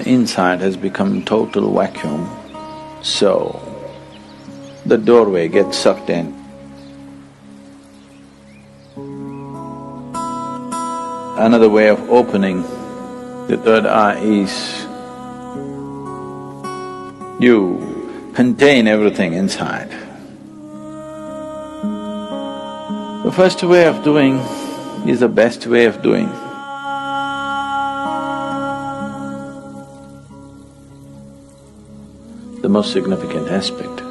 inside has become total vacuum, so the doorway gets sucked in. Another way of opening the third eye is you contain everything inside. The first way of doing is the best way of doing. The most significant aspect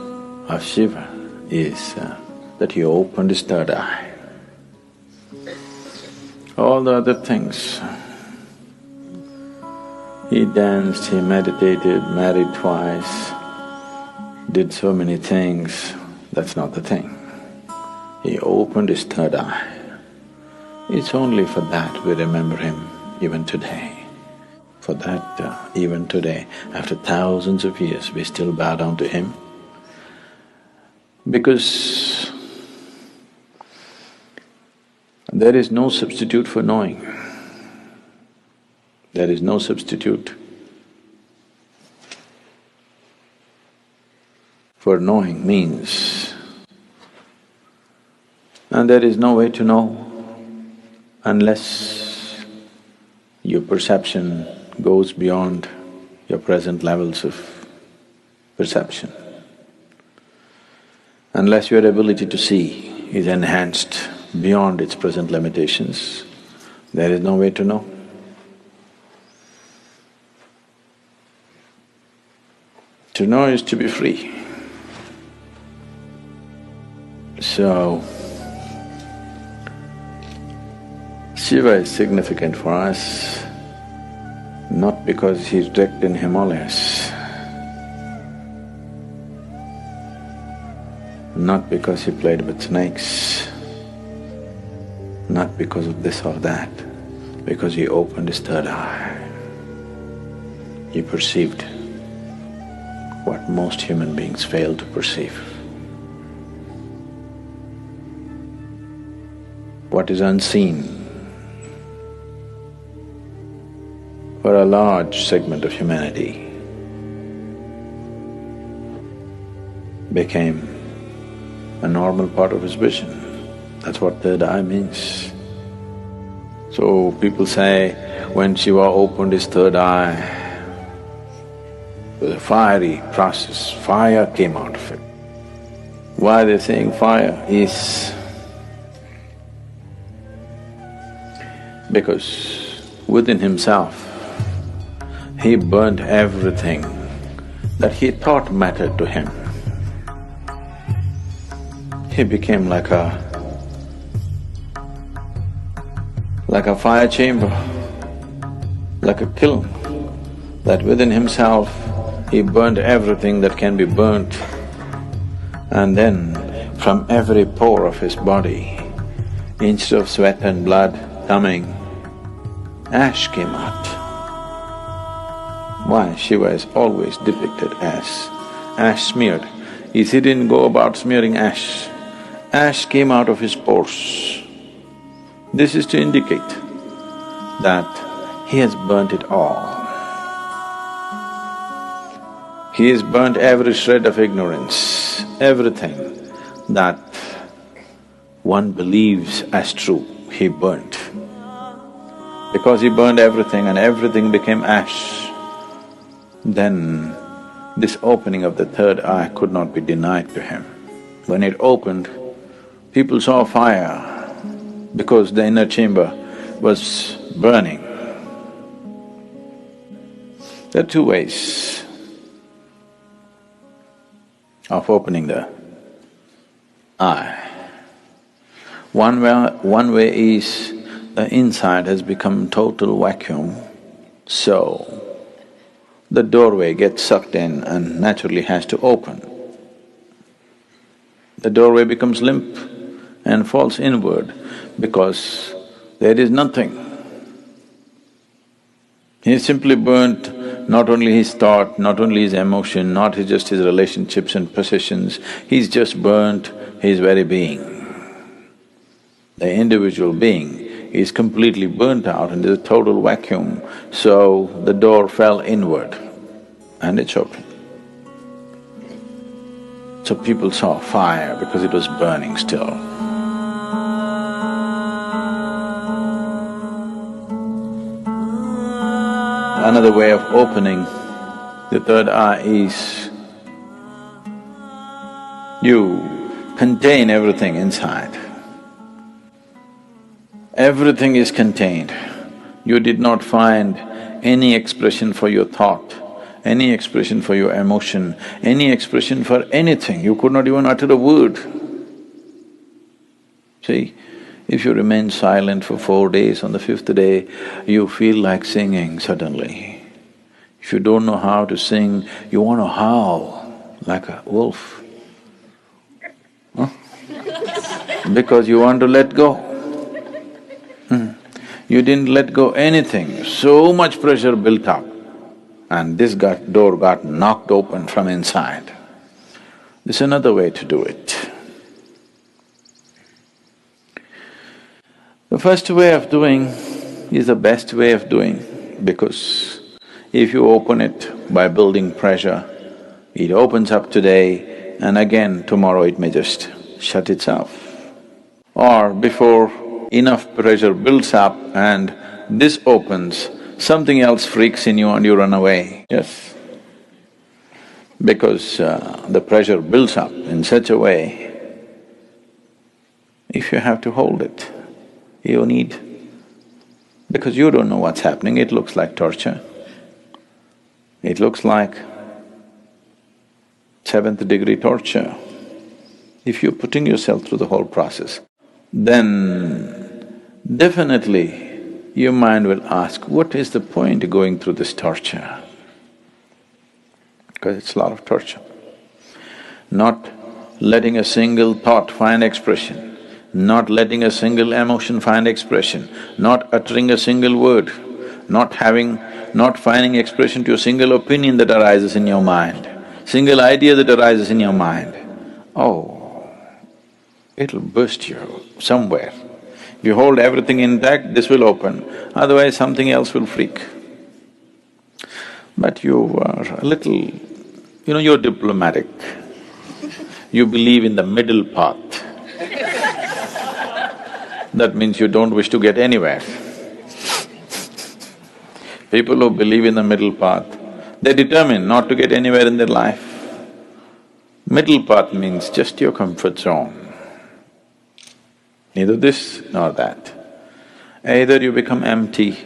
of Shiva is that he opened his third eye. All the other things, he danced, he meditated, married twice, did so many things, that's not the thing. He opened his third eye. It's only for that we remember him even today. For that, even today, after thousands of years, we still bow down to him. Because there is no substitute for knowing. There is no substitute for knowing means. And there is no way to know unless your perception goes beyond your present levels of perception. Unless your ability to see is enhanced beyond its present limitations, there is no way to know. To know is to be free. So, Shiva is significant for us not because he's wrecked in Himalayas, not because he played with snakes, not because of this or that, because he opened his third eye. He perceived what most human beings fail to perceive. What is unseen for a large segment of humanity became a normal part of his vision. That's what third eye means. So people say, when Shiva opened his third eye, it was a fiery process, fire came out of it. Why they're saying fire is because within himself, he burnt everything that he thought mattered to him. He became like a fire chamber, like a kiln, that within himself he burnt everything that can be burnt. And then from every pore of his body, instead of sweat and blood coming, ash came out. Why? Shiva is always depicted as ash smeared. He didn't go about smearing ash. Ash came out of his pores. This is to indicate that he has burnt it all. He has burnt every shred of ignorance, everything that one believes as true, he burnt. Because he burned everything and everything became ash, then this opening of the third eye could not be denied to him. When it opened, people saw fire because the inner chamber was burning. There are two ways of opening the eye. One way is the inside has become total vacuum, so the doorway gets sucked in and naturally has to open. The doorway becomes limp and falls inward because there is nothing. He simply burnt not only his thought, not only his emotion, not just his relationships and possessions, he's just burnt his very being. The individual being is completely burnt out and there's a total vacuum, so the door fell inward and it's open. So people saw fire because it was burning still. Another way of opening the third eye is you contain everything inside. Everything is contained. You did not find any expression for your thought, any expression for your emotion, any expression for anything. You could not even utter a word. See, if you remain silent for 4 days, on the 5th day, you feel like singing suddenly. If you don't know how to sing, you want to howl like a wolf. Huh? Because you want to let go. You didn't let go anything, so much pressure built up, and this door got knocked open from inside. This is another way to do it. The first way of doing is the best way of doing, because if you open it by building pressure, it opens up today and again tomorrow it may just shut itself. Or before enough pressure builds up and this opens, something else freaks in you and you run away, yes. Because the pressure builds up in such a way, if you have to hold it, you need… because you don't know what's happening, it looks like torture. It looks like 7th degree torture. If you're putting yourself through the whole process, then definitely your mind will ask, what is the point going through this torture? Because it's a lot of torture. Not letting a single thought find expression, not letting a single emotion find expression, not uttering a single word, not finding expression to a single opinion that arises in your mind, single idea that arises in your mind. Oh, it'll burst you somewhere. If you hold everything intact, this will open, otherwise something else will freak. But you are a little… you're diplomatic. You believe in the middle path. That means you don't wish to get anywhere. People who believe in the middle path, they're determined not to get anywhere in their life. Middle path means just your comfort zone. Neither this nor that. Either you become empty,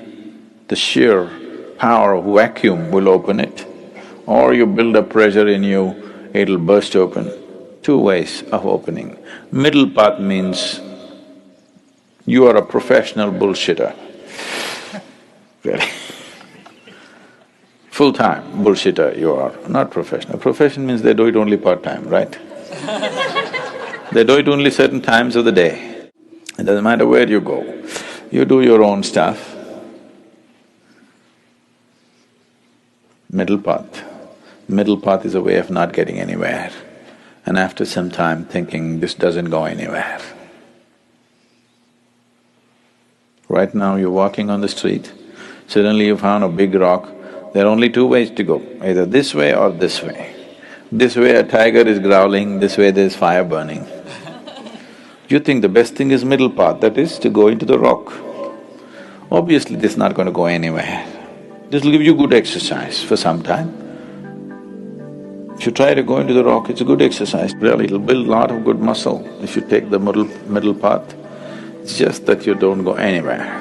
the sheer power of vacuum will open it, or you build up pressure in you, it'll burst open. Two ways of opening. Middle path means you are a professional bullshitter. Really. Full-time bullshitter you are, not professional. Profession means they do it only part-time, right? They do it only certain times of the day. It doesn't matter where you go, you do your own stuff. Middle path. Middle path is a way of not getting anywhere, and after some time thinking, this doesn't go anywhere. Right now you're walking on the street, suddenly you found a big rock, there are only two ways to go, either this way or this way. This way a tiger is growling, this way there's fire burning. You think the best thing is middle path, that is to go into the rock. Obviously this is not going to go anywhere. This will give you good exercise for some time. If you try to go into the rock, it's a good exercise, really, it'll build a lot of good muscle if you take the middle path. It's just that you don't go anywhere.